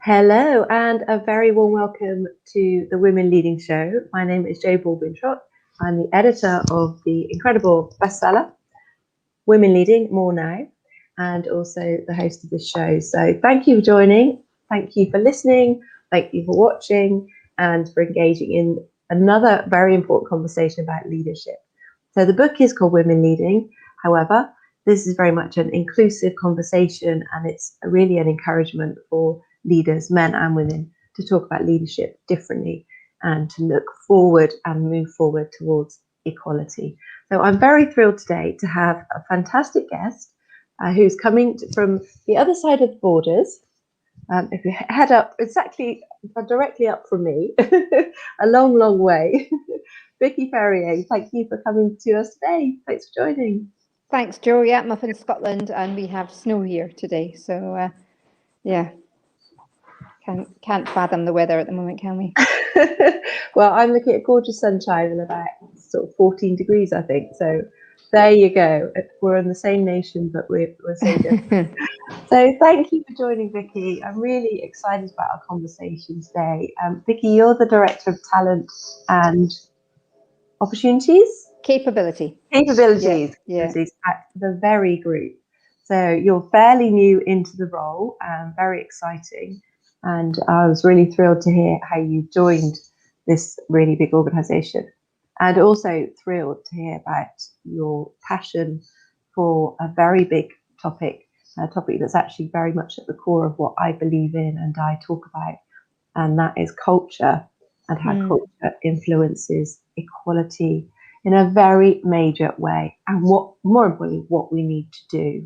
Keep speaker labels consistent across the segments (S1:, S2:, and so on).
S1: Hello, and a very warm welcome to the Women Leading Show. My name is Jo Baldwin-Trott. I'm the editor of the incredible bestseller, Women Leading, More Now, and also the host of this show. So thank you for joining. Thank you for listening. Thank you for watching and for engaging in another very important conversation about leadership. So the book is called Women Leading. However, this is very much an inclusive conversation, and it's really an encouragement for leaders, men and women, to talk about leadership differently and to look forward and move forward towards equality. So I'm very thrilled today to have a fantastic guest who's coming from the other side of the borders. If you head up, exactly directly up from me, a long, long way. Vicky Ferrier, thank you for coming to us today. Thanks for joining.
S2: Thanks, Jo. Yeah, I'm up in Scotland and we have snow here today. So, yeah, can't fathom the weather at the moment, can we?
S1: Well, I'm looking at gorgeous sunshine and about sort of 14 degrees, I think. So there you go. We're in the same nation, but we're so different. So thank you for joining, Vicky. I'm really excited about our conversation today. Vicky, you're the Director of Talent and Opportunities?
S2: Capabilities
S1: Yeah. At the Very Group. So you're fairly new into the role, very exciting. And I was really thrilled to hear how you joined this really big organisation. And also thrilled to hear about your passion for a very big topic, a topic that's actually very much at the core of what I believe in and I talk about. And that is culture and how culture influences equality in a very major way, and what, more importantly, what we need to do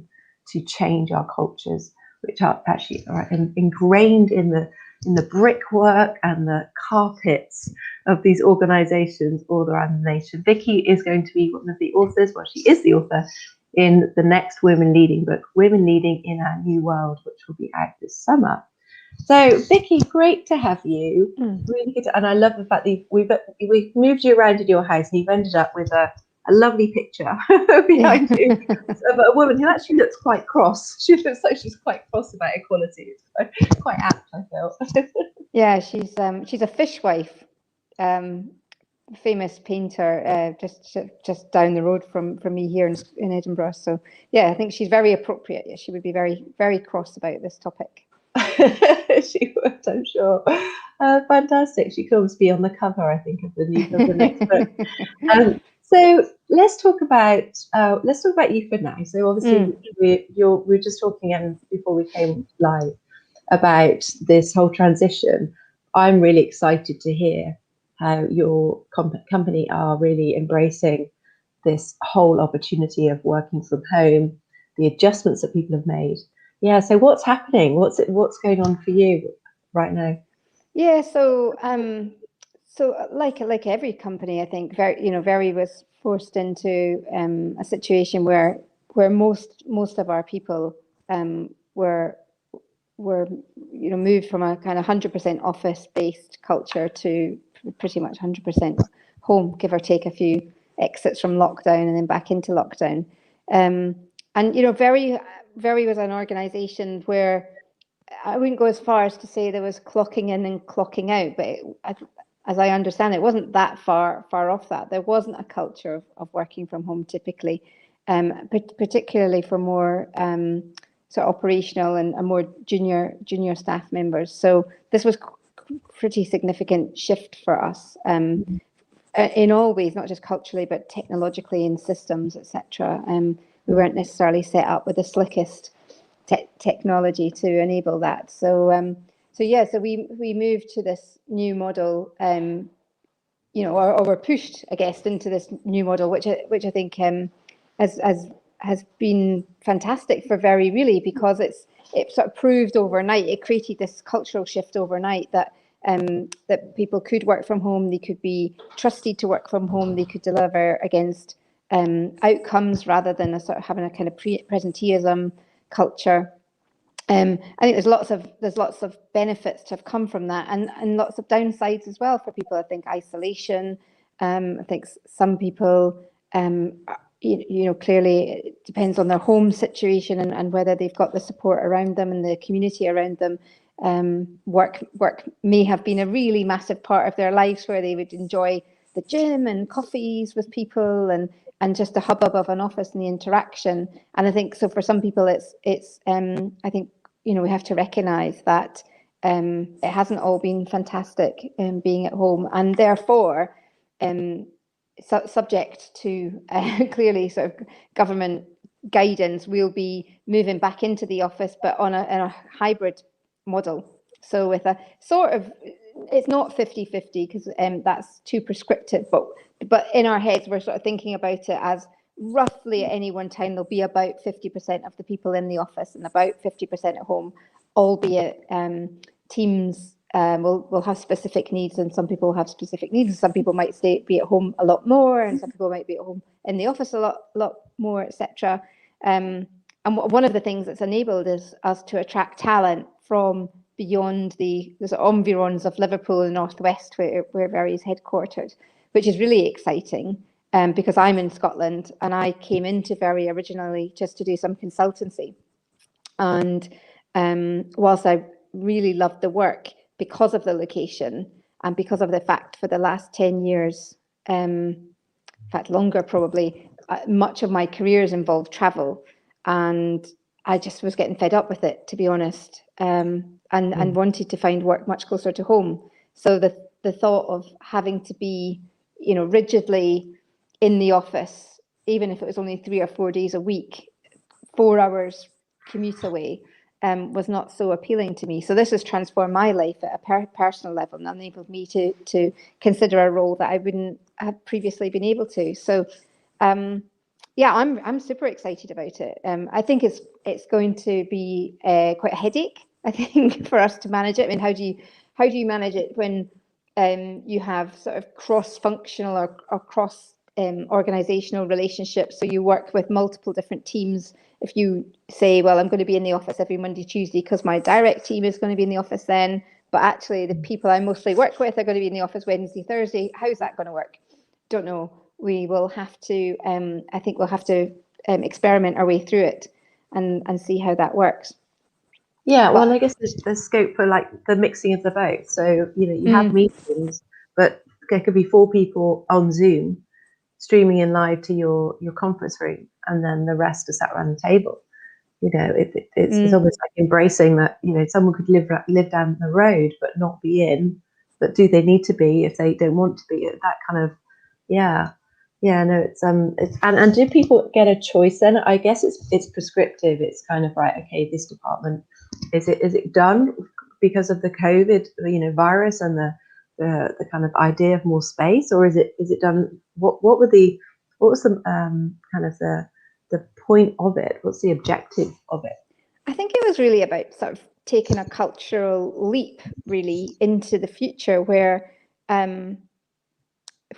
S1: to change our cultures, which are actually ingrained in the brickwork and the carpets of these organisations all around the nation. Vicky is going to be one of the authors, well, she is the author in the next Women Leading book, Women Leading in Our New World, which will be out this summer. So, Vicky, great to have you. Really good, and I love the fact that we've moved you around in your house, and you've ended up with a lovely picture behind you of a woman who actually looks quite cross. She looks like she's quite cross about equality. It's quite apt, I felt.
S2: Yeah, she's a fishwife, famous painter, just down the road from me here in Edinburgh. So yeah, I think she's very appropriate. Yeah, she would be very, very cross about this topic.
S1: She would, I'm sure. Fantastic. She could be on the cover, I think, of the next book. So let's talk about you for now. So obviously we're just talking before we came live about this whole transition. I'm really excited to hear how your company are really embracing this whole opportunity of working from home, the adjustments that people have made. Yeah, so what's happening? What's going on for you right now?
S2: Yeah, so like every company, I think Very was forced into a situation where most of our people were moved from a kind of 100% office-based culture to pretty much 100% home, give or take a few exits from lockdown and then back into lockdown. And Very was an organisation where I wouldn't go as far as to say there was clocking in and clocking out, but as I understand it, wasn't that far off that. There wasn't a culture of working from home typically, particularly for more sort of operational and more junior staff members. So this was pretty significant shift for us in all ways, not just culturally, but technologically in systems, etc. We weren't necessarily set up with the slickest technology to enable that. So we moved to this new model, or were pushed, I guess, into this new model, which I think has been fantastic for Very, really, because it sort of proved overnight, it created this cultural shift overnight that people could work from home, they could be trusted to work from home, they could deliver against outcomes rather than having a kind of presenteeism culture. I think there's lots of benefits to have come from that, and lots of downsides as well for people. I think isolation. I think some people, clearly it depends on their home situation and whether they've got the support around them and the community around them. Work may have been a really massive part of their lives, where they would enjoy the gym and coffees with people and just the hubbub of an office and the interaction. And I think so for some people it's I think, you know, we have to recognize that it hasn't all been fantastic being at home, and therefore subject to clearly sort of government guidance, we'll be moving back into the office, but on a hybrid model. So with a sort of, it's not 50-50 because that's too prescriptive, but in our heads we're sort of thinking about it as roughly at any one time there'll be about 50% of the people in the office and about 50% at home, albeit teams will have specific needs, and some people have specific needs, and some people might be at home a lot more, and some people might be at home in the office a lot more, etc. And one of the things that's enabled is us to attract talent from beyond the sort of environs of Liverpool and Northwest, where Very is headquartered, which is really exciting. Because I'm in Scotland, and I came into Very originally just to do some consultancy. And whilst I really loved the work, because of the location and because of the fact for the last 10 years, in fact longer probably, much of my career has involved travel, and I just was getting fed up with it, to be honest, and wanted to find work much closer to home. So the thought of having to be, you know, rigidly in the office, even if it was only 3 or 4 days a week, 4 hours commute away, was not so appealing to me. So this has transformed my life at a personal level and enabled me to consider a role that I wouldn't have previously been able to. So yeah, I'm super excited about it. I think it's going to be quite a headache, I think, for us to manage it. I mean, how do you manage it when you have sort of cross-functional or cross organizational relationships? So you work with multiple different teams. If you say, well, I'm going to be in the office every Monday, Tuesday because my direct team is going to be in the office then, but actually the people I mostly work with are going to be in the office Wednesday, Thursday. How's that going to work? Don't know. We will have to, I think we'll have to experiment our way through it and see how that works.
S1: Yeah, well, I guess there's scope for like the mixing of the both. So, you know, you have meetings, but there could be 4 people on Zoom streaming in live to your conference room, and then the rest are sat around the table. You know, it's almost like embracing that, you know, someone could live down the road but not be in, but do they need to be if they don't want to be? That kind of, no, it's and do people get a choice then? I guess it's prescriptive. It's kind of right, okay, this department, is it done because of the COVID, you know, virus and the kind of idea of more space, or is it done? What was the kind of the point of it? What's the objective of it?
S2: I think it was really about sort of taking a cultural leap really into the future where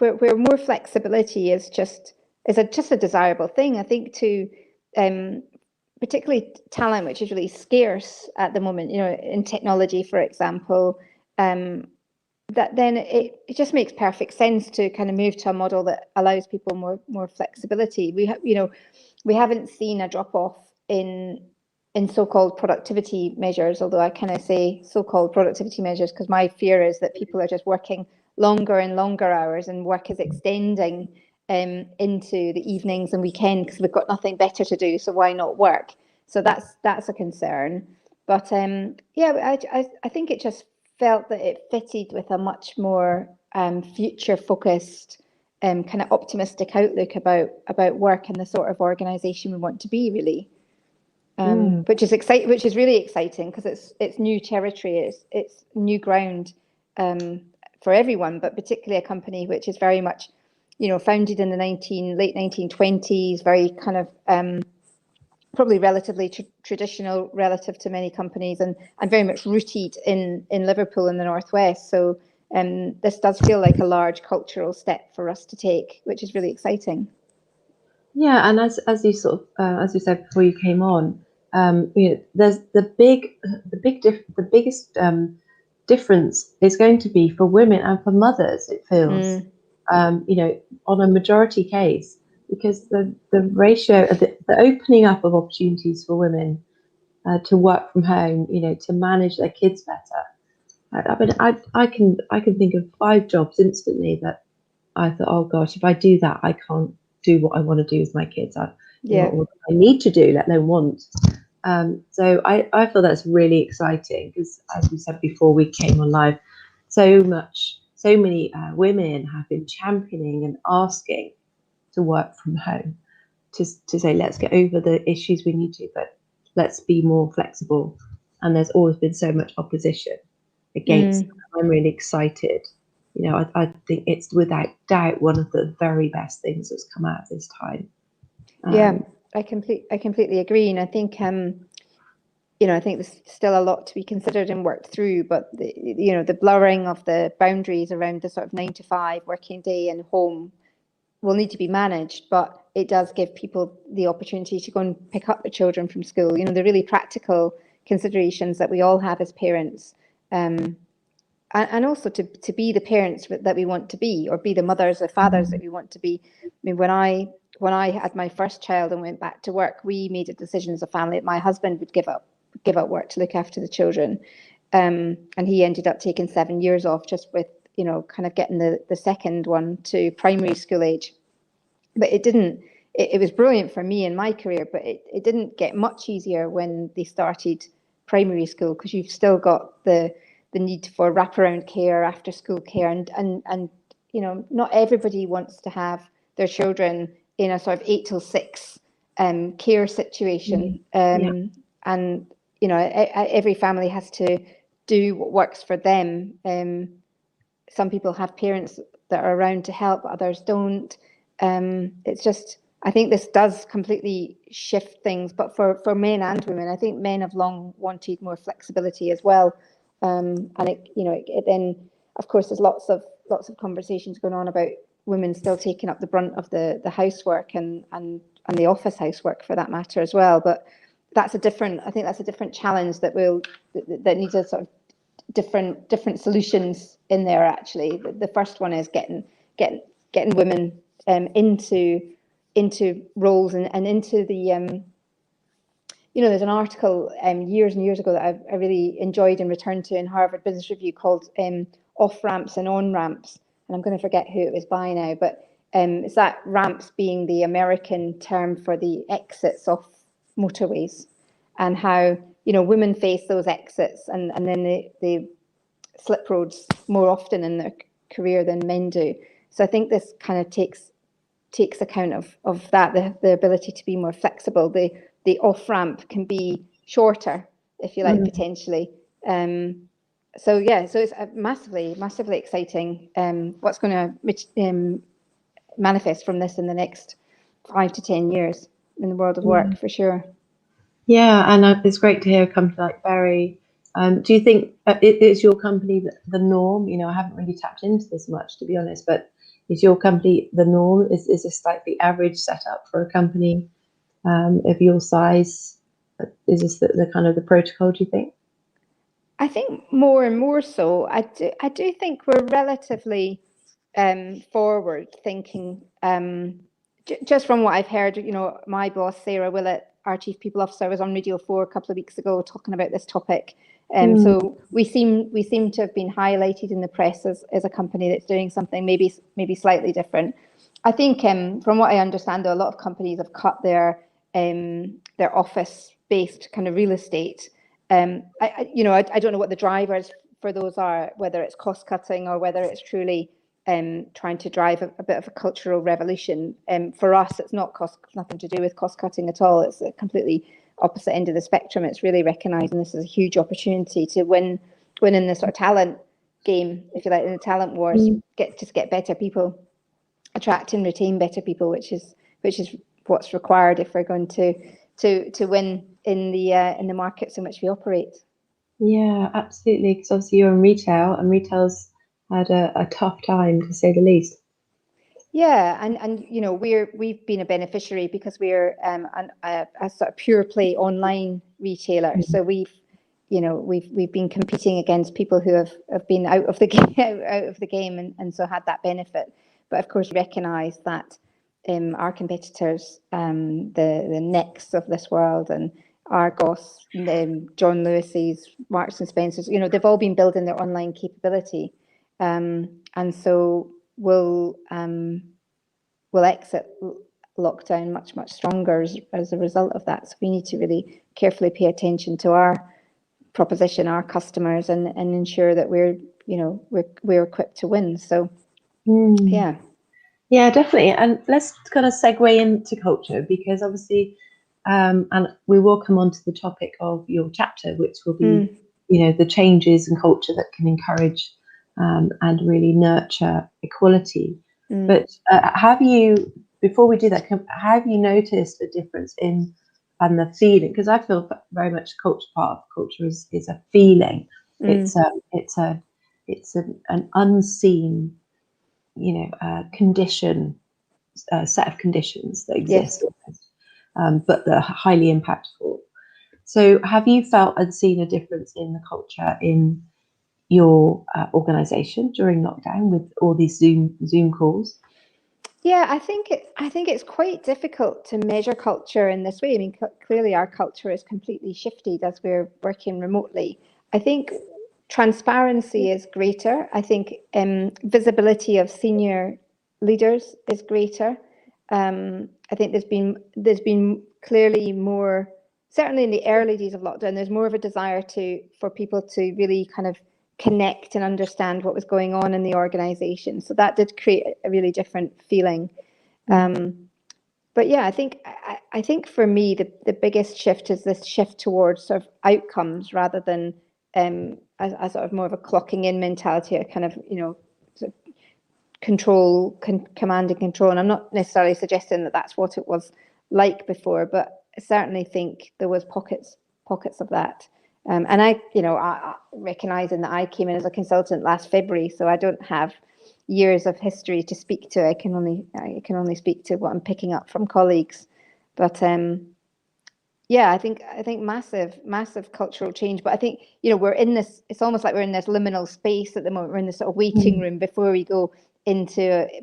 S2: more flexibility is just a desirable thing. I think to particularly talent, which is really scarce at the moment, you know, in technology, for example, that then it just makes perfect sense to kind of move to a model that allows people more flexibility. We haven't seen a drop off in so-called productivity measures, although I kind of say so-called productivity measures because my fear is that people are just working longer and longer hours, and work is extending into the evenings and weekend because we've got nothing better to do, so why not work? So that's a concern. But yeah, I think it just felt that it fitted with a much more future focused kind of optimistic outlook about work and the sort of organization we want to be, really. Which is really exciting because it's new territory, it's new ground for everyone, but particularly a company which is very much, you know, founded in the late 1920s, very kind of probably relatively traditional relative to many companies, and very much rooted in Liverpool in the Northwest. So this does feel like a large cultural step for us to take, which is really exciting.
S1: Yeah, and as you sort of as you said before you came on, you know, there's the biggest difference is going to be for women and for mothers. It feels, you know, on a majority case, because the ratio of the opening up of opportunities for women to work from home, to manage their kids better. I can think of 5 jobs instantly that I thought, oh gosh, if I do that, I can't do what I want to do with my kids. What I need to do, let alone want. So I feel that's really exciting because, as we said before we came on live, so many women have been championing and asking to work from home, to say, let's get over the issues we need to, but let's be more flexible. And there's always been so much opposition against. I'm really excited. I think it's without doubt one of the very best things that's come out of this time.
S2: I completely agree, and I think I think there's still a lot to be considered and worked through, but the blurring of the boundaries around the sort of 9 to 5 working day and home will need to be managed, but it does give people the opportunity to go and pick up the children from school. The really practical considerations that we all have as parents, and also to be the parents that we want to be, or be the mothers or fathers that we want to be. I mean, when I had my first child and went back to work, we made a decision as a family that my husband would give up work to look after the children, and he ended up taking 7 years off just with kind of getting the second one to primary school age. But it was brilliant for me in my career, but it didn't get much easier when they started primary school, because you've still got the need for wraparound care, after school care, and not everybody wants to have their children in a sort of 8 till 6 care situation. And every family has to do what works for them. Some people have parents that are around to help, others don't. It's just, I think this does completely shift things, but for men and women. I think men have long wanted more flexibility as well. And it then, of course, there's lots of conversations going on about women still taking up the brunt of the housework and the office housework for that matter as well. But I think that's a different challenge that needs a sort of different solutions in there. Actually, the first one is getting women into roles and into the there's an article years and years ago that I really enjoyed and returned to in Harvard Business Review called Off Ramps and On Ramps, and I'm going to forget who it was by now, but it's that ramps being the American term for the exits off motorways, and how women face those exits and then they slip roads more often in their career than men do. So I think this kind of takes account of that, the ability to be more flexible. The off ramp can be shorter, if you like, potentially. So it's massively exciting. What's going to manifest from this in the next 5 to 10 years in the world of work, for sure.
S1: Yeah, and it's great to hear a company like Very. Do you think is your company the norm? I haven't really tapped into this much, to be honest, but is your company the norm? Is this like the average setup for a company of your size? Is this the kind of the protocol, do you think?
S2: I think more and more so. I do think we're relatively forward thinking. Just from what I've heard, my boss Sarah Willett, our Chief People Officer, was on Radio 4 a couple of weeks ago talking about this topic. So we seem to have been highlighted in the press as a company that's doing something maybe slightly different. I think from what I understand, though, a lot of companies have cut their office-based kind of real estate. I don't know what the drivers for those are, whether it's cost cutting or whether it's truly trying to drive a bit of a cultural revolution. For us, it's nothing to do with cost cutting at all. It's a completely opposite end of the spectrum. It's really recognising this as a huge opportunity to win in the sort of talent game, if you like, in the talent wars. Get better people, attract and retain better people, which is what's required if we're going to win in the markets in which we operate.
S1: Yeah, absolutely. Because obviously you're in retail, and retail's had a tough time, to say the least.
S2: Yeah, and we've been a beneficiary because we're a sort of pure play online retailer. So we've been competing against people who have been out of the game, and so had that benefit. But of course, recognise that our competitors, the Next of this world, and Argos, John Lewis's, Marks and Spencer's, they've all been building their online capability. And so we'll exit lockdown much, much stronger as a result of that. So we need to really carefully pay attention to our proposition, our customers, and ensure that we're equipped to win. So
S1: yeah, definitely. And let's kind of segue into culture, because obviously and we will come on to the topic of your chapter, which will be the changes in culture that can encourage and really nurture equality. But have you, before we do that, have you noticed a difference in the feeling? Because I feel very much part of culture is a feeling. It's an unseen condition, set of conditions that exist, but they're highly impactful. So have you felt and seen a difference in the culture in your organisation during lockdown with all these Zoom calls?
S2: Yeah, I think it's quite difficult to measure culture in this way. I mean, clearly our culture is completely shifted as we're working remotely. I think transparency is greater. I think visibility of senior leaders is greater. I think there's been clearly more, certainly in the early days of lockdown, there's more of a desire for people to really kind of connect and understand what was going on in the organization. So that did create a really different feeling. But yeah, I think for me the biggest shift is this shift towards sort of outcomes rather than a sort of more of a clocking in mentality, a kind of sort of control, command and control. And I'm not necessarily suggesting that that's what it was like before, but I certainly think there was pockets of that. And I recognizing that I came in as a consultant last February, so I don't have years of history to speak to. I can only speak to what I'm picking up from colleagues. But yeah, I think massive cultural change. But I think we're in this. It's almost like we're in this liminal space at the moment. We're in this sort of waiting room before we go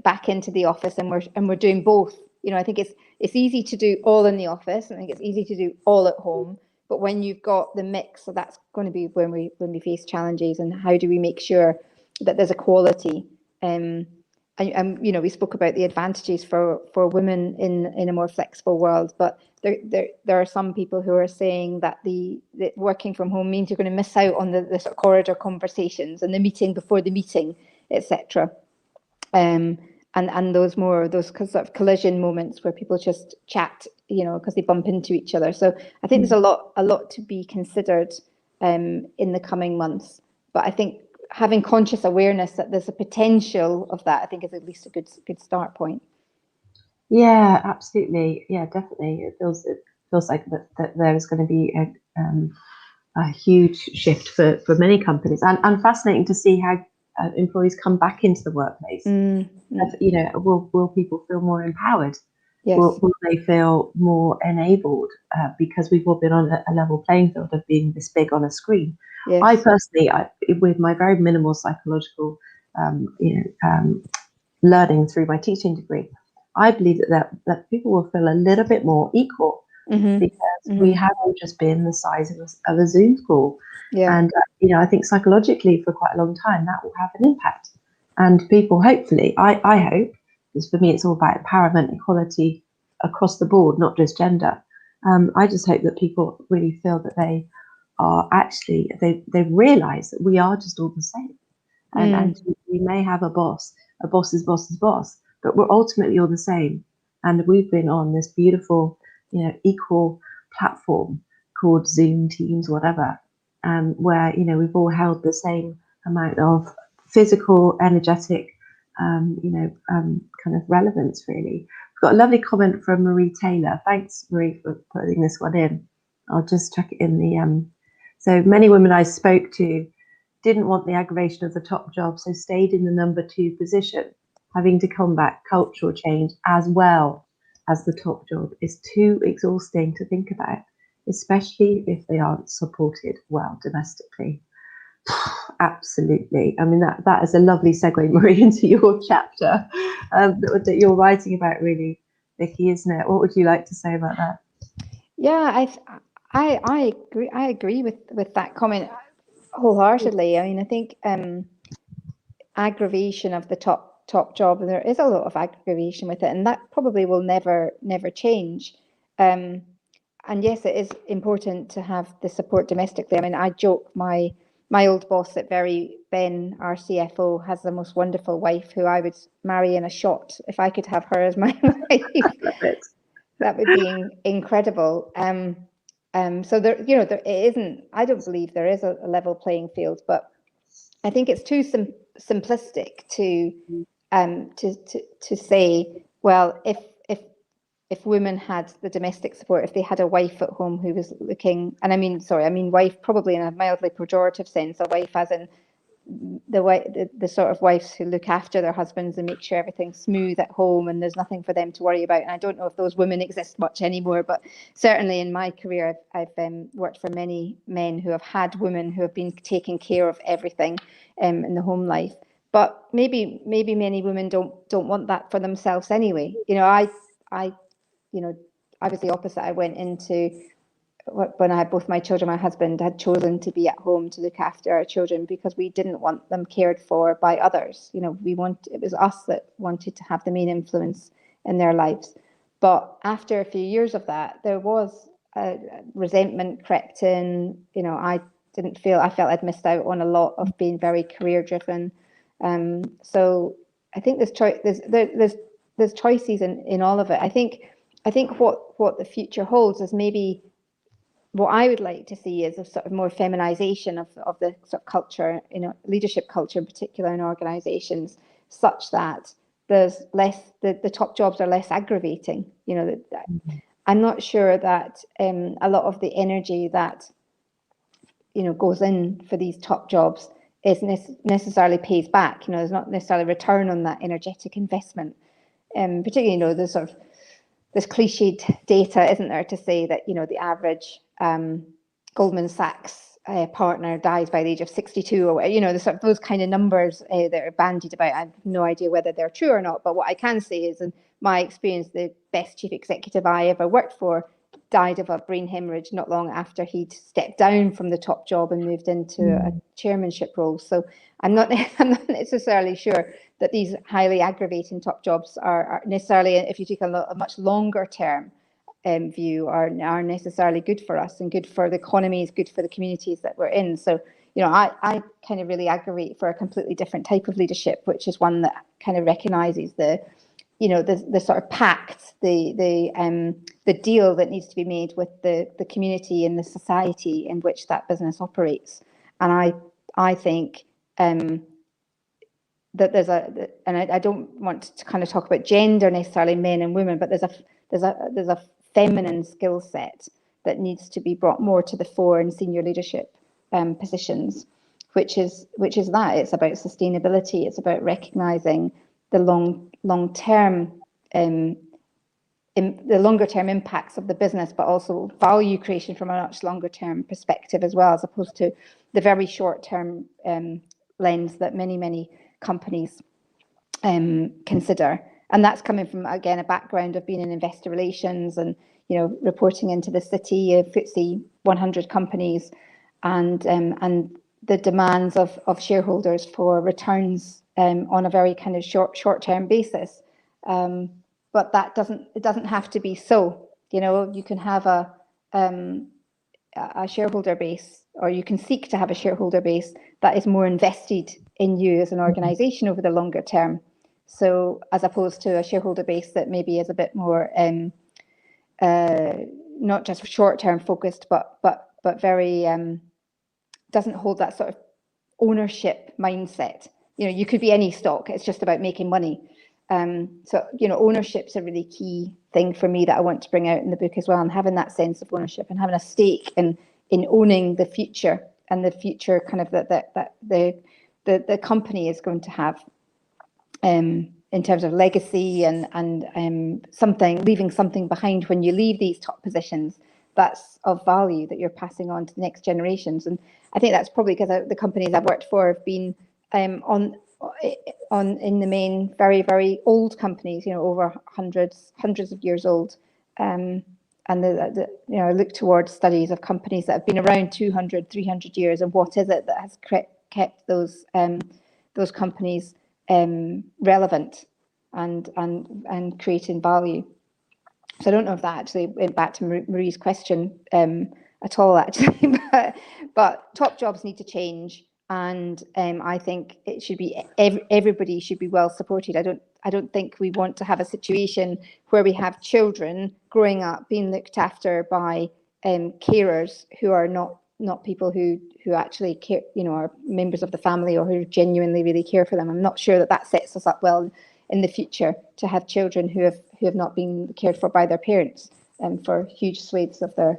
S2: back into the office, and we're doing both. I think it's easy to do all in the office. I think it's easy to do all at home. But when you've got the mix, so that's going to be when we face challenges, and how do we make sure that there's equality? And we spoke about the advantages for women in a more flexible world, but there are some people who are saying that the working from home means you're going to miss out on the sort of corridor conversations and the meeting before the meeting, etc. And those sort of collision moments where people just chat, because they bump into each other. So I think there's a lot to be considered in the coming months. But I think having conscious awareness that there's a potential of that, I think, is at least a good start point.
S1: Yeah, absolutely. Yeah, definitely. It feels like that there's going to be a huge shift for many companies, and fascinating to see how employees come back into the workplace. Will people feel more empowered?
S2: Yes.
S1: Will they feel more enabled because we've all been on a level playing field of being this big on a screen? Yes. I personally, with my very minimal psychological learning through my teaching degree, I believe that people will feel a little bit more equal because we have all just been the size of a Zoom call. Yeah. And I think psychologically for quite a long time that will have an impact. And people, hopefully, I hope, because for me it's all about empowerment, equality across the board, not just gender. I just hope that people really feel that they are actually, they realise that we are just all the same. And we may have a boss's boss, but we're ultimately all the same. And we've been on this beautiful, equal platform called Zoom, Teams, whatever, where, we've all held the same amount of physical, energetic, kind of relevance, really. We've got a lovely comment from Marie Taylor. Thanks, Marie, for putting this one in. I'll just check it in the... So many women I spoke to didn't want the aggravation of the top job, so stayed in the number 2 position. Having to combat cultural change as well as the top job is too exhausting to think about, especially if they aren't supported well domestically. Absolutely. I mean, that is a lovely segue, Marie, into your chapter that you're writing about, really, Vicky, isn't it? What would you like to say about that?
S2: Yeah, I agree with that comment wholeheartedly. I mean, I think aggravation of the top job, and there is a lot of aggravation with it, and that probably will never change. And yes, it is important to have the support domestically. I mean, I joke, my old boss at Very, Ben, our CFO, has the most wonderful wife who I would marry in a shot if I could have her as my wife. That would be incredible. So there, there isn't. I don't believe there is a level playing field, but I think it's too simplistic to say, well, if women had the domestic support, if they had a wife at home who was looking, and I mean wife probably in a mildly pejorative sense, a wife as in the sort of wives who look after their husbands and make sure everything's smooth at home and there's nothing for them to worry about. And I don't know if those women exist much anymore, but certainly in my career, I've worked for many men who have had women who have been taking care of everything in the home life. But maybe many women don't want that for themselves anyway. I was the opposite. I went into, when I had both my children, my husband had chosen to be at home to look after our children because we didn't want them cared for by others. It was us that wanted to have the main influence in their lives. But after a few years of that, there was resentment crept in. I felt I'd missed out on a lot of being very career driven. So I think there's choices in all of it. I think what the future holds is maybe, what I would like to see is a sort of more feminization of the sort of culture, leadership culture in particular in organizations, such that there's less, the top jobs are less aggravating. I'm not sure that a lot of the energy that goes in for these top jobs is necessarily pays back. There's not necessarily return on that energetic investment. Particularly, there's sort of this cliched data, isn't there, to say that the average Goldman Sachs partner dies by the age of 62, or the sort of those kind of numbers that are bandied about. I have no idea whether they're true or not, but what I can say is, in my experience, the best chief executive I ever worked for died of a brain hemorrhage not long after he'd stepped down from the top job and moved into a chairmanship role. So I'm not necessarily sure that these highly aggravating top jobs are necessarily, if you take a much longer term view, are necessarily good for us and good for the economies, good for the communities that we're in. So, I kind of really aggravate for a completely different type of leadership, which is one that kind of recognises the sort of pact, the deal that needs to be made with the community and the society in which that business operates. And I think that there's and I don't want to kind of talk about gender necessarily, men and women, but there's a feminine skill set that needs to be brought more to the fore in senior leadership positions, which is that it's about sustainability, it's about recognizing the long term in the longer term impacts of the business, but also value creation from a much longer term perspective as well, as opposed to the very short term lens that many companies consider. And that's coming from, again, a background of being in investor relations and reporting into the city of FTSE 100 companies, and the demands of shareholders for returns on a very kind of short term basis. But it doesn't have to be so. You can have a shareholder base, or you can seek to have a shareholder base that is more invested in you as an organization over the longer term. So as opposed to a shareholder base that maybe is a bit more not just short-term focused, but very doesn't hold that sort of ownership mindset. You could be any stock, it's just about making money. So ownership's a really key thing for me that I want to bring out in the book as well, and having that sense of ownership and having a stake in owning the future, and the future kind of that the company is going to have in terms of legacy and leaving something behind when you leave these top positions that's of value that you're passing on to the next generations. And I think that's probably because the companies I've worked for have been on in the main very, very old companies, over hundreds of years old. I look towards studies of companies that have been around 200, 300 years, and what is it that has kept those companies relevant and creating value. So I don't know if that actually went back to Marie's question at all, actually, but top jobs need to change, and I think it should be everybody should be well supported. I don't think we want to have a situation where we have children growing up being looked after by carers who are not people who actually care, are members of the family or who genuinely really care for them. I'm not sure that sets us up well in the future to have children who have not been cared for by their parents for huge swathes of their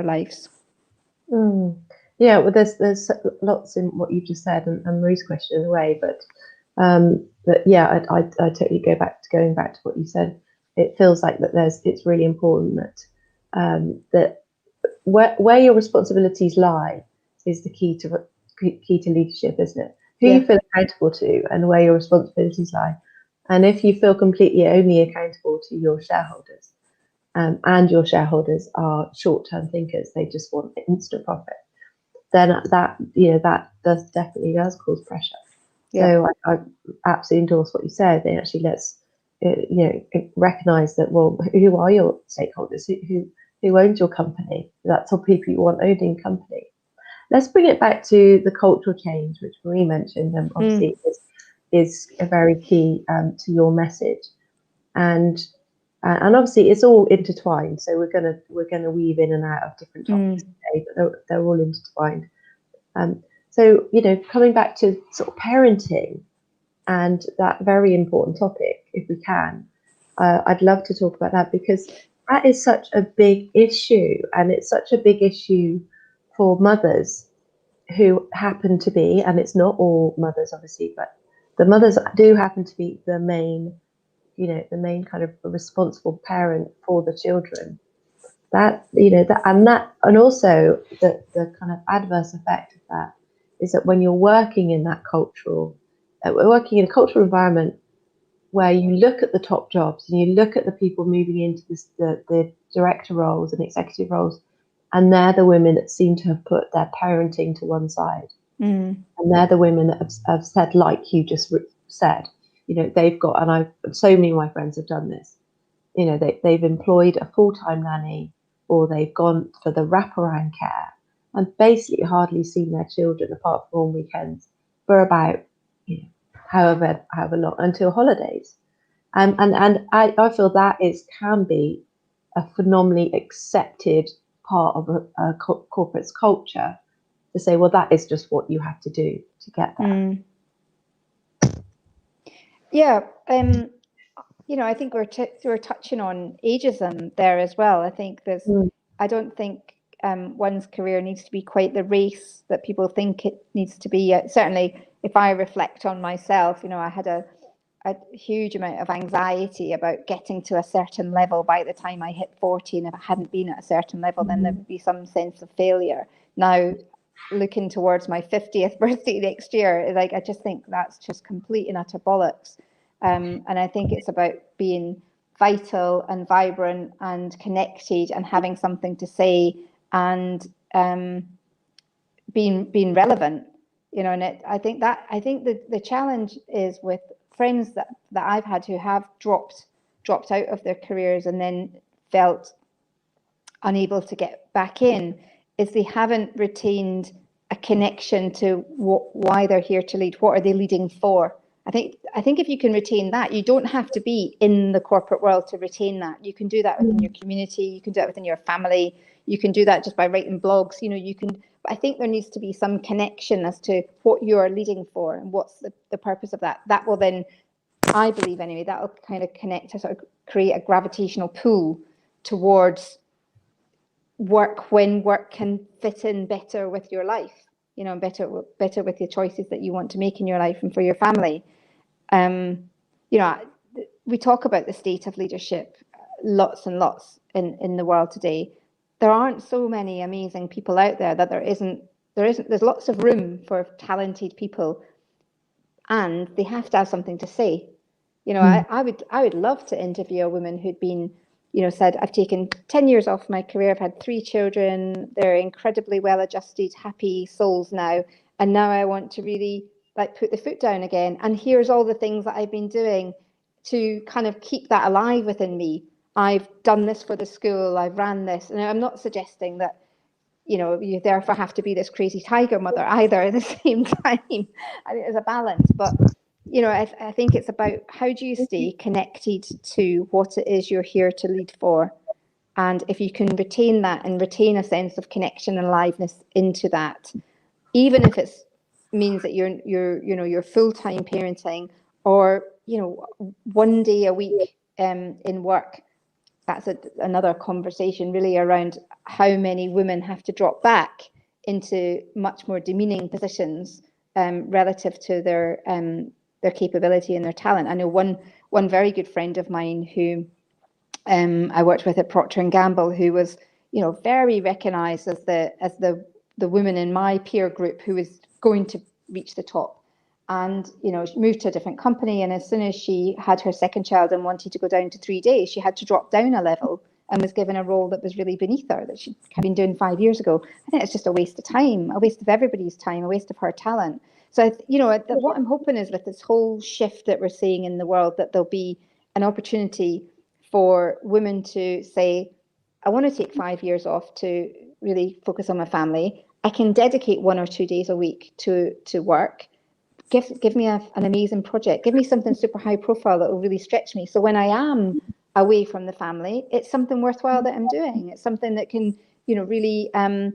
S2: lives.
S1: Yeah, well, there's lots in what you just said and Marie's question in a way, but yeah, I totally going back to what you said. It feels like that it's really important that where your responsibilities lie is the key to leadership, isn't it? Who you feel accountable to and where your responsibilities lie. And if you feel completely only accountable to your shareholders, and your shareholders are short-term thinkers, they just want instant profit, then that definitely does cause pressure. So I absolutely endorse what you said. And actually, let's recognise that. Well, who are your stakeholders? Who owns your company? That's all people you want owning company. Let's bring it back to the cultural change, which Marie mentioned, and obviously is a very key to your message, and obviously it's all intertwined. So we're gonna weave in and out of different topics today, but they're all intertwined. So coming back to sort of parenting and that very important topic, if we can, I'd love to talk about that, because that is such a big issue, and it's such a big issue for mothers who happen to be, and it's not all mothers obviously, but the mothers do happen to be the main kind of responsible parent for the children. And also the kind of adverse effect of that is that when you're working in a cultural environment where you look at the top jobs and you look at the people moving into the director roles and executive roles, and they're the women that seem to have put their parenting to one side, and they're the women that have said, like you just said, they've got, and so many of my friends have done this, they've employed a full-time nanny, or they've gone for the wraparound care and basically hardly seen their children apart from on weekends for about however long, until holidays. And I feel that can be a phenomenally accepted part of a corporate's culture, to say, well, that is just what you have to do to get there.
S2: Yeah, I think we're touching on ageism there as well. I think I don't think one's career needs to be quite the race that people think it needs to be. Certainly, if I reflect on myself, I had a huge amount of anxiety about getting to a certain level by the time I hit 40, and if I hadn't been at a certain level, then there would be some sense of failure. Now, looking towards my 50th birthday next year, I just think that's just complete and utter bollocks. And I think it's about being vital and vibrant and connected and having something to say, and being relevant. And I think the challenge is with friends that I've had who have dropped out of their careers and then felt unable to get back in, is they haven't retained a connection to why they're here to lead. What are they leading for? I think if you can retain that, you don't have to be in the corporate world to retain that. You can do that within your community. You can do it within your family. You can do that just by writing blogs. You can. But I think there needs to be some connection as to what you are leading for and what's the purpose of that. That will then, I believe anyway, that will kind of connect to sort of create a gravitational pull towards work, when work can fit in better with your life, better with the choices that you want to make in your life and for your family. We talk about the state of leadership lots and lots in the world today. There aren't so many amazing people out there that there's lots of room for talented people, and they have to have something to say. I would love to interview a woman who'd been said, I've taken 10 years off my career. I've had 3 children. They're incredibly well-adjusted, happy souls now. And now I want to really put the foot down again. And here's all the things that I've been doing to kind of keep that alive within me. I've done this for the school. I've ran this. And I'm not suggesting that, you therefore have to be this crazy tiger mother either at the same time. I think there's a balance. But, I think it's about how do you stay connected to what it is you're here to lead for. And if you can retain that and retain a sense of connection and aliveness into that, even if it means that you're full-time parenting or, one day a week in work, that's another conversation really around how many women have to drop back into much more demeaning positions relative to their capability and their talent. I know one very good friend of mine who I worked with at Procter and Gamble, who was, very recognised as the woman in my peer group who was going to reach the top. And, she moved to a different company. And as soon as she had her second child and wanted to go down to 3 days, she had to drop down a level and was given a role that was really beneath her, that she had been doing 5 years ago. I think it's just a waste of time, a waste of everybody's time, a waste of her talent. So, what I'm hoping is with this whole shift that we're seeing in the world, that there'll be an opportunity for women to say, I want to take 5 years off to really focus on my family. I can dedicate 1 or 2 days a week to work. Give me an amazing project. Give me something super high profile that will really stretch me. So when I am away from the family, it's something worthwhile that I'm doing. It's something that can, really I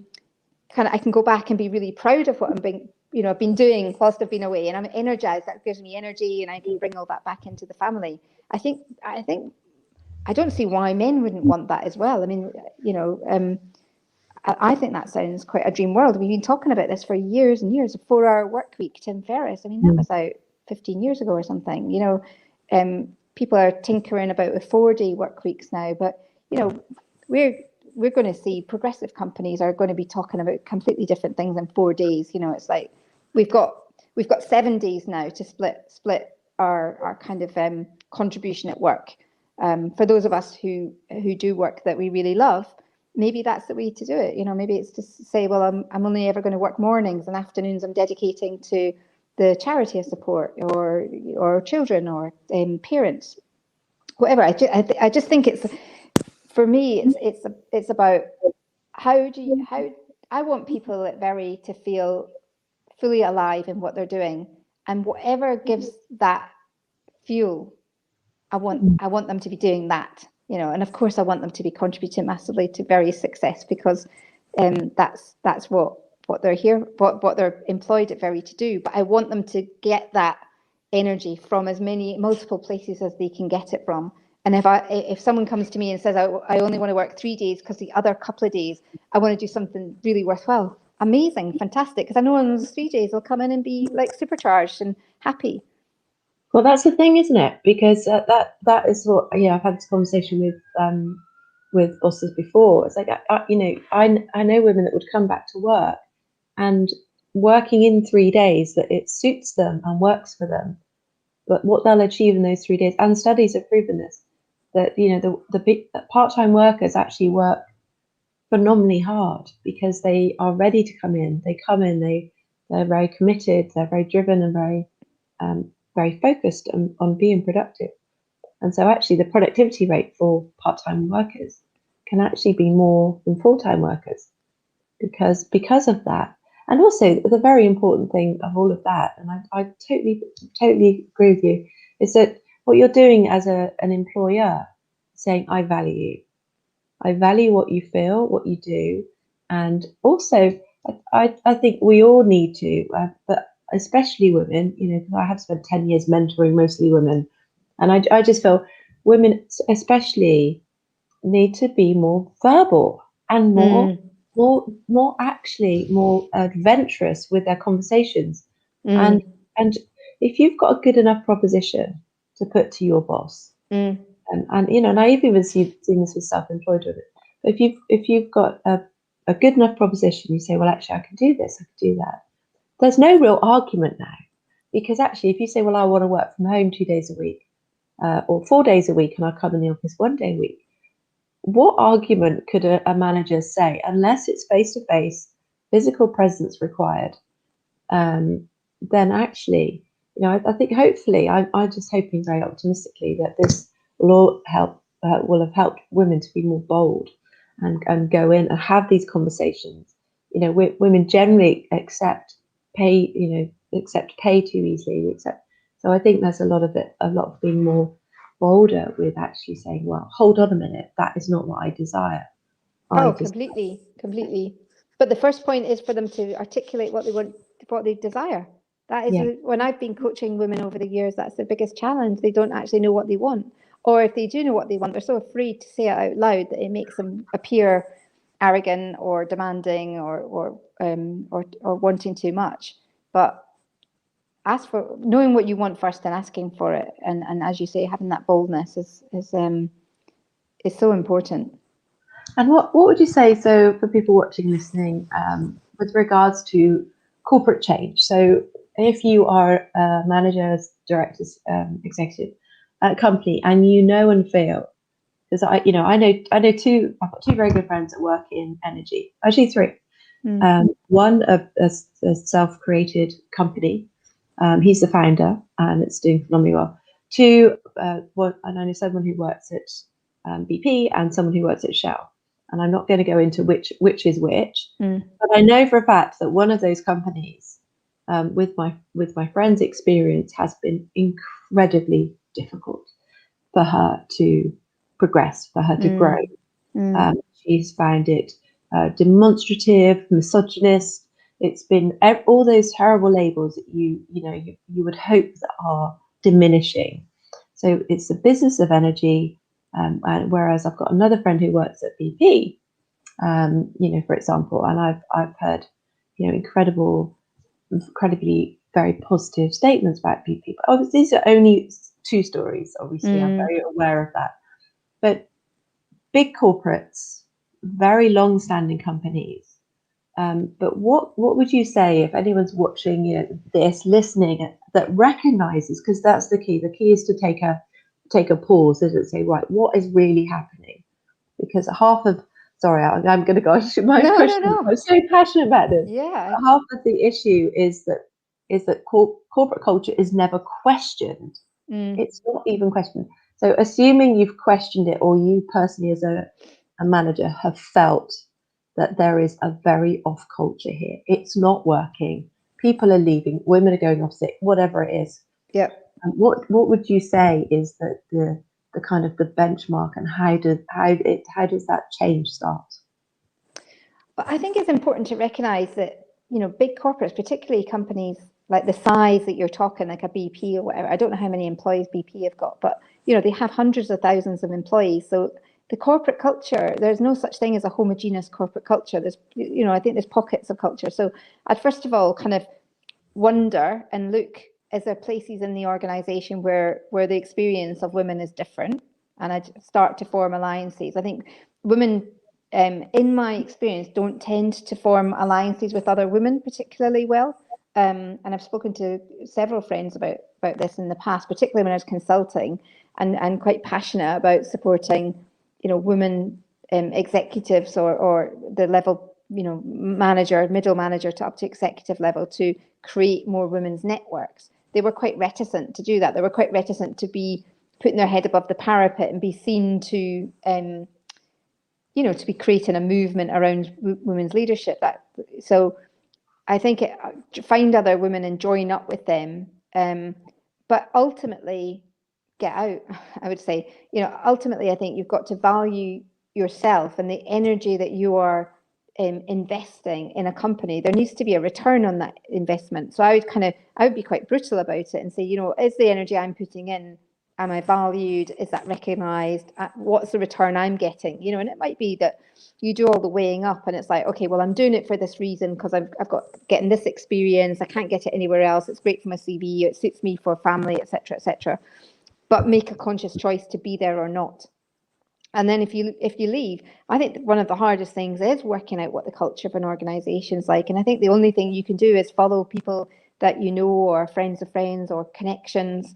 S2: can go back and be really proud of what I've been doing whilst I've been away, and I'm energized. That gives me energy, and I can bring all that back into the family. I think I don't see why men wouldn't want that as well. I mean, I think that sounds quite a dream world. We've been talking about this for years and years. A 4-hour work week, Tim Ferriss. I mean, that was out 15 years ago or something. People are tinkering about with 4-day work weeks now, but we're going to see progressive companies are going to be talking about completely different things than 4 days. It's like we've got 7 days now to split our kind of contribution at work. For those of us who do work that we really love, maybe that's the way to do it. Maybe it's to say, well, I'm only ever going to work mornings, and afternoons I'm dedicating to the charity I support, or children, or parents, whatever. I just think it's, for me, it's about how I want people at Very to feel fully alive in what they're doing, and whatever gives that fuel, I want them to be doing that, and of course I want them to be contributing massively to Very's success, because that's what they're here, what they're employed at Very to do. But I want them to get that energy from multiple places as they can get it from. And if someone comes to me and says, I only want to work 3 days because the other couple of days I want to do something really worthwhile, amazing, fantastic, because I know on those 3 days they'll come in and be supercharged and happy.
S1: Well, that's the thing, isn't it? Because that is what, I've had this conversation with bosses before. It's like, I know women that would come back to work, and working in 3 days, that it suits them and works for them. But what they'll achieve in those 3 days, and studies have proven this, that the big part-time workers actually work phenomenally hard because they are ready to come in. They come in, they're very committed, they're very driven, and very focused on being productive. And so actually the productivity rate for part-time workers can actually be more than full-time workers because of that. And also the very important thing of all of that, and I totally agree with you, is that what you're doing as an employer, saying, I value what you feel, what you do. And also I think we all need to, but especially women, because I have spent 10 years mentoring mostly women, and I just feel women especially need to be more verbal and more adventurous with their conversations. And if you've got a good enough proposition to put to your boss, and I've even seen this with self-employed women, but if you've got a good enough proposition, you say, well, actually I can do this, I can do that. There's no real argument now, because actually if you say, well, I want to work from home 2 days a week, or 4 days a week, and I come in the office 1 day a week, what argument could a manager say, unless it's face-to-face, physical presence required, then actually, I think hopefully, I'm just hoping very optimistically that this will all will have helped women to be more bold and go in and have these conversations. Women generally accept pay too easily. So I think there's a lot of being more bolder with actually saying, well, hold on a minute, that is not what I desire.
S2: Completely. But the first point is for them to articulate what they want, what they desire. That is when I've been coaching women over the years, that's the biggest challenge. They don't actually know what they want. Or if they do know what they want, they're so afraid to say it out loud that it makes them appear arrogant or demanding or wanting too much. But ask for knowing what you want first and asking for it. And as you say, having that boldness is so important.
S1: And what would you say, so for people watching, listening, with regards to corporate change? So if you are a manager, director, executive at a company, and and feel, because I've got two very good friends that work in energy, actually three. One, a self-created company. He's the founder, and it's doing phenomenally well. Two, and I know someone who works at BP and someone who works at Shell. And I'm not going to go into which is which, but I know for a fact that one of those companies, with my friend's experience, has been incredibly difficult for her to progress, for her to grow. She's found it demonstrative, misogynist. It's been all those terrible labels that you would hope that are diminishing. So it's the business of energy. Whereas I've got another friend who works at BP, for example, and I've heard, incredibly very positive statements about BP. But obviously, these are only two stories. Obviously, I'm very aware of that. But big corporates, very long-standing companies. But what would you say if anyone's watching this, listening, that recognises, because that's the key. The key is to take a pause and say, right, what is really happening? Because I'm going to go on to my question.
S2: No.
S1: I'm so passionate about this.
S2: Yeah.
S1: But half of the issue is that corporate culture is never questioned. It's not even questioned. So assuming you've questioned it, or you personally as a manager have felt that there is a very off culture here. It's not working. People are leaving. Women are going off sick. Whatever it is.
S2: Yeah.
S1: And what would you say is that the kind of the benchmark, and how does that change start?
S2: But I think it's important to recognise that big corporates, particularly companies like the size that you're talking, like a BP or whatever. I don't know how many employees BP have got, but they have hundreds of thousands of employees. So the corporate culture, there's no such thing as a homogeneous corporate culture. There's, I think there's pockets of culture. So I'd first of all kind of wonder and look, is there places in the organisation where the experience of women is different? And I'd start to form alliances. I think women, in my experience, don't tend to form alliances with other women particularly well. And I've spoken to several friends about this in the past, particularly when I was consulting, and quite passionate about supporting women executives or the level, manager, middle manager to up to executive level, to create more women's networks. They were quite reticent to do that. They were quite reticent to be putting their head above the parapet and be seen to, to be creating a movement around women's leadership. So I think find other women and join up with them. But ultimately, get out, I would say. Ultimately, I think you've got to value yourself and the energy that you are investing in a company. There needs to be a return on that investment. So I would be quite brutal about it and say, is the energy I'm putting in, am I valued? Is that recognised? What's the return I'm getting? And it might be that you do all the weighing up and it's like, okay, well, I'm doing it for this reason because I've got getting this experience. I can't get it anywhere else. It's great for my CV. It suits me for family, etc., etc. But make a conscious choice to be there or not. And then if you leave, I think one of the hardest things is working out what the culture of an organisation is like. And I think the only thing you can do is follow people that or friends of friends or connections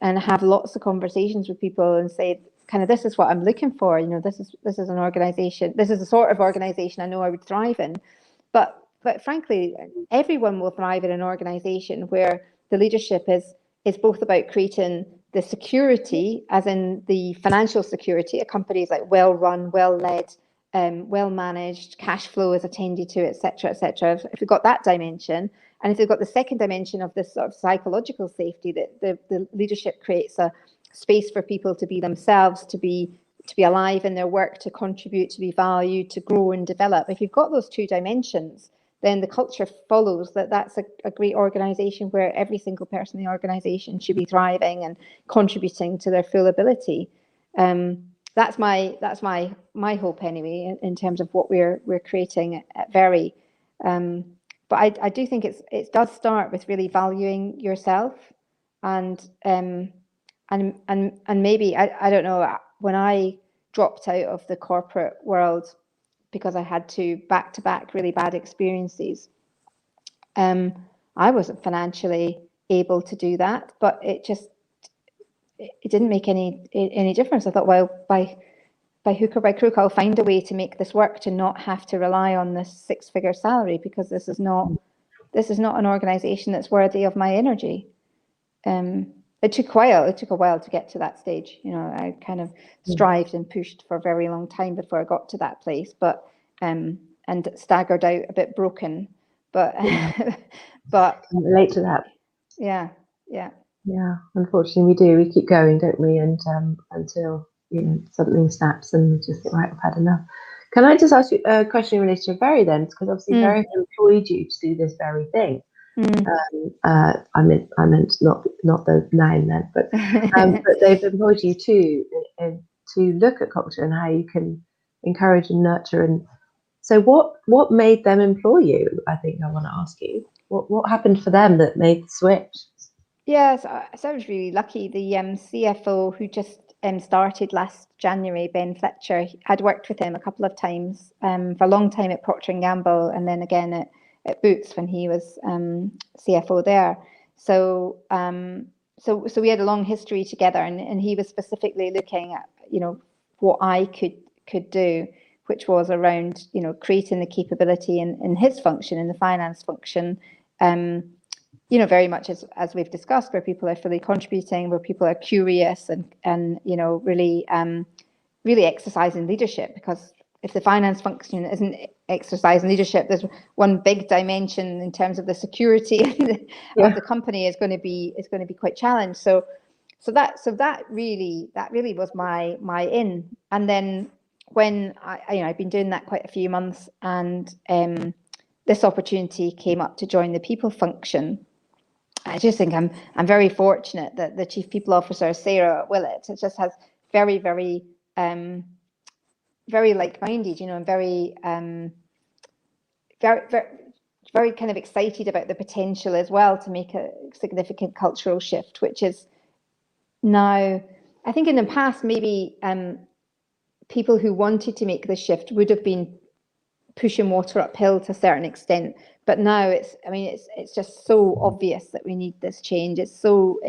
S2: and have lots of conversations with people and say, kind of, this is what I'm looking for. You know, this is an organization, this is the sort of organization I know I would thrive in. But frankly, everyone will thrive in an organization where the leadership is both about creating the security, as in the financial security. A company is like well run, well led, well managed, cash flow is attended to, etc., etc. If you've got that dimension, and if you've got the second dimension of this sort of psychological safety, that the leadership creates a space for people to be themselves, to be alive in their work, to contribute, to be valued, to grow and develop. If you've got those two dimensions, then the culture follows that that's a great organization where every single person in the organization should be thriving and contributing to their full ability. That's my hope anyway, in terms of what we're creating at Very. But I do think it does start with really valuing yourself, and maybe I don't know, when I dropped out of the corporate world because I had back-to-back really bad experiences, I wasn't financially able to do that, but it didn't make any difference. I thought, well, by hook or by crook, I'll find a way to make this work, to not have to rely on this six-figure salary, because this is not an organization that's worthy of my energy. It took a while to get to that stage. You know, I kind of strived and pushed for a very long time before I got to that place, but and staggered out a bit broken. But but
S1: I can relate to that.
S2: Yeah.
S1: Unfortunately, we do. We keep going, don't we? And until something snaps, and we just think, right, I've had enough. Can I just ask you a question in relation to Very then? Because obviously Very employed you to do this very thing. I meant not the name then, but they've employed you to look at culture and how you can encourage and nurture. And so, what made them employ you? I think I want to ask you. What happened for them that made the switch?
S2: Yeah, so I was really lucky. The CFO who just started last January, Ben Fletcher, I'd worked with him a couple of times for a long time at Procter & Gamble, and then again at Boots when he was CFO there. So so we had a long history together, and he was specifically looking at, you know, what I could do, which was around, you know, creating the capability in his function, in the finance function, you know, very much as we've discussed, where people are fully contributing, where people are curious and you know, really exercising leadership. Because if the finance function isn't exercising leadership, there's one big dimension in terms of the security of the company is going to be quite challenged. So that really was my in. And then when I've been doing that quite a few months, and this opportunity came up to join the people function. I just think I'm very fortunate that the Chief People Officer, Sarah Willett, it just has very, very, very like-minded, you know, and very, very, very, very kind of excited about the potential as well to make a significant cultural shift, which is now, I think in the past, maybe people who wanted to make the shift would have been pushing water uphill to a certain extent, but now it's just so obvious that we need this change. It's so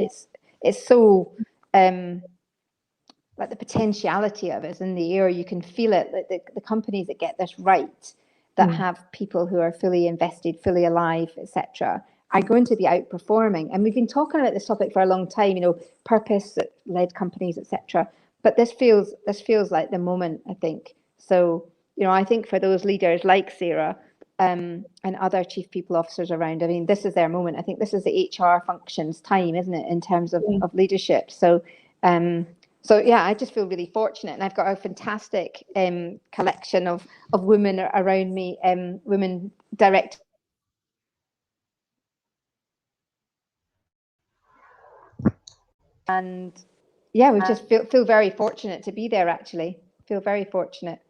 S2: like the potentiality of it is in the air. You can feel it. That the companies that get this right, that have people who are fully invested, fully alive, etc., are going to be outperforming. And we've been talking about this topic for a long time, you know, purpose-led companies, etc. But this feels like the moment, I think. So, you know, I think for those leaders like Sarah and other chief people officers around, I mean, this is their moment. I think this is the HR function's time, isn't it, in terms of leadership? So, so yeah, I just feel really fortunate, and I've got a fantastic collection of women around me, women directors. And yeah, we just feel very fortunate to be there. Actually, feel very fortunate.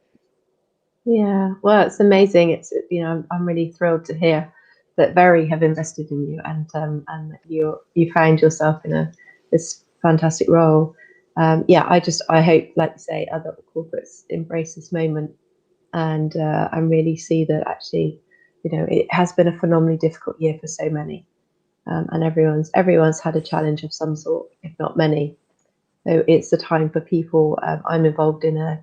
S1: Yeah, well, it's amazing. It's, you know, I'm really thrilled to hear that Very have invested in you, and that you found yourself in this fantastic role. I hope, like you say, other corporates embrace this moment, and really see that actually, you know, it has been a phenomenally difficult year for so many, and everyone's had a challenge of some sort, if not many. So it's a time for people. I'm involved in a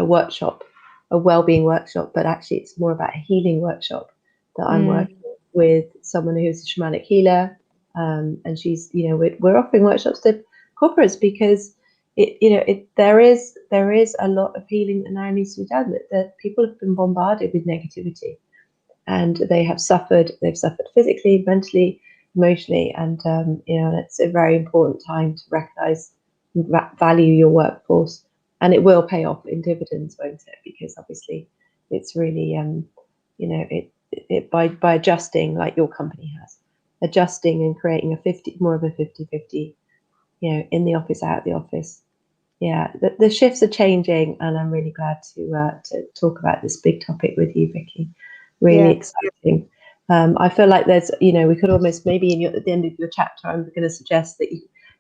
S1: workshop, a wellbeing workshop, but actually it's more about a healing workshop that I'm working with someone who's a shamanic healer, and she's, we're offering workshops to corporates because there is a lot of healing that now needs to be done. That people have been bombarded with negativity, and they've suffered physically, mentally, emotionally, and it's a very important time to recognize, value your workforce, and it will pay off in dividends, won't it? Because obviously it's really by adjusting, like your company has, adjusting and creating more of a 50-50, in the office, out of the office. Yeah, the shifts are changing, and I'm really glad to talk about this big topic with you, Vicky. Really exciting. I feel like there's, we could almost, maybe at the end of your chapter, I'm going to suggest that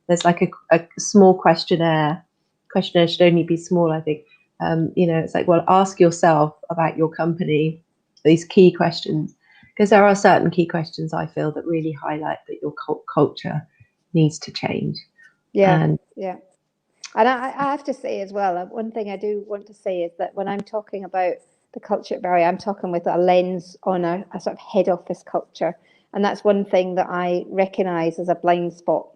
S1: there's like a small questionnaire. Questionnaire should only be small, I think. It's like, well, ask yourself about your company these key questions, because there are certain key questions I feel that really highlight that your culture needs to change.
S2: And I have to say as well, one thing I do want to say is that when I'm talking about the culture at Very, I'm talking with a lens on a sort of head office culture. And that's one thing that I recognise as a blind spot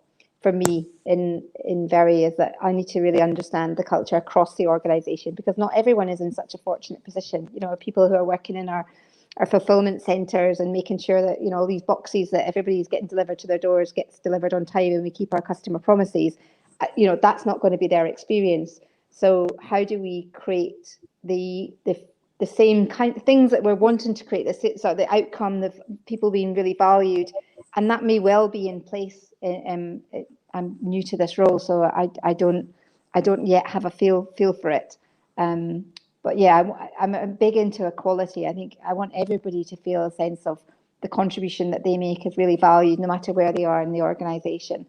S2: for me in Very, is that I need to really understand the culture across the organisation, because not everyone is in such a fortunate position. People who are working in our fulfillment centres and making sure that, all these boxes that everybody's getting delivered to their doors gets delivered on time, and we keep our customer promises. That's not going to be their experience. So how do we create the same kind of things that we're wanting to create, the outcome of people being really valued? And that may well be in place. I'm new to this role, so I don't yet have a feel for it. But yeah, I'm big into equality. I think I want everybody to feel a sense of the contribution that they make is really valued, no matter where they are in the organisation.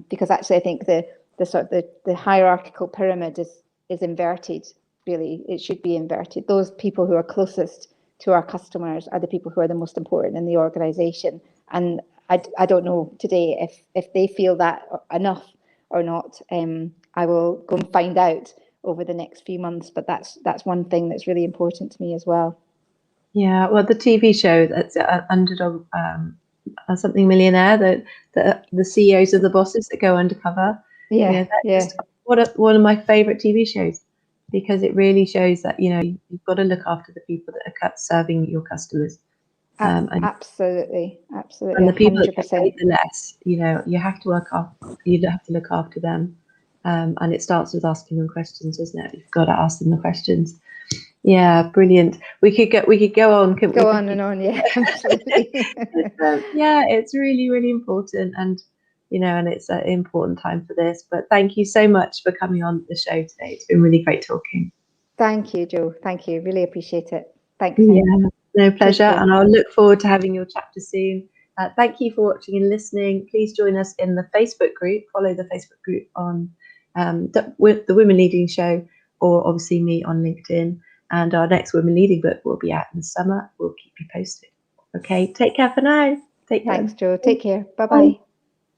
S2: Because actually, I think the hierarchical pyramid is inverted. Really, it should be inverted. Those people who are closest to our customers are the people who are the most important in the organisation. And I don't know today if they feel that enough or not. I will go and find out over the next few months. But that's one thing that's really important to me as well.
S1: Yeah, well, the TV show that's Underdog, something millionaire, the CEOs of the bosses that go undercover. Just one of my favorite TV shows, because it really shows that you've got to look after the people that are serving your customers.
S2: Absolutely,
S1: and the people 100%. That get paid the less, you have to look after them, and it starts with asking them questions, doesn't it? You've got to ask them the questions. Yeah, brilliant. We could go on.
S2: Go on and on. Yeah, absolutely.
S1: It's really, really important, and and it's an important time for this. But thank you so much for coming on the show today. It's been really great talking.
S2: Thank you, Jo. Thank you. Really appreciate it. Thanks.
S1: Yeah, no, pleasure. And I'll look forward to having your chapter soon. Thank you for watching and listening. Please join us in the Facebook group. Follow the Facebook group on the Women Leading Show, or obviously me on LinkedIn. And our next Women Leading book will be out in the summer. We'll keep you posted. Okay, take care for now.
S2: Thanks, Jo. Take care. Bye-bye.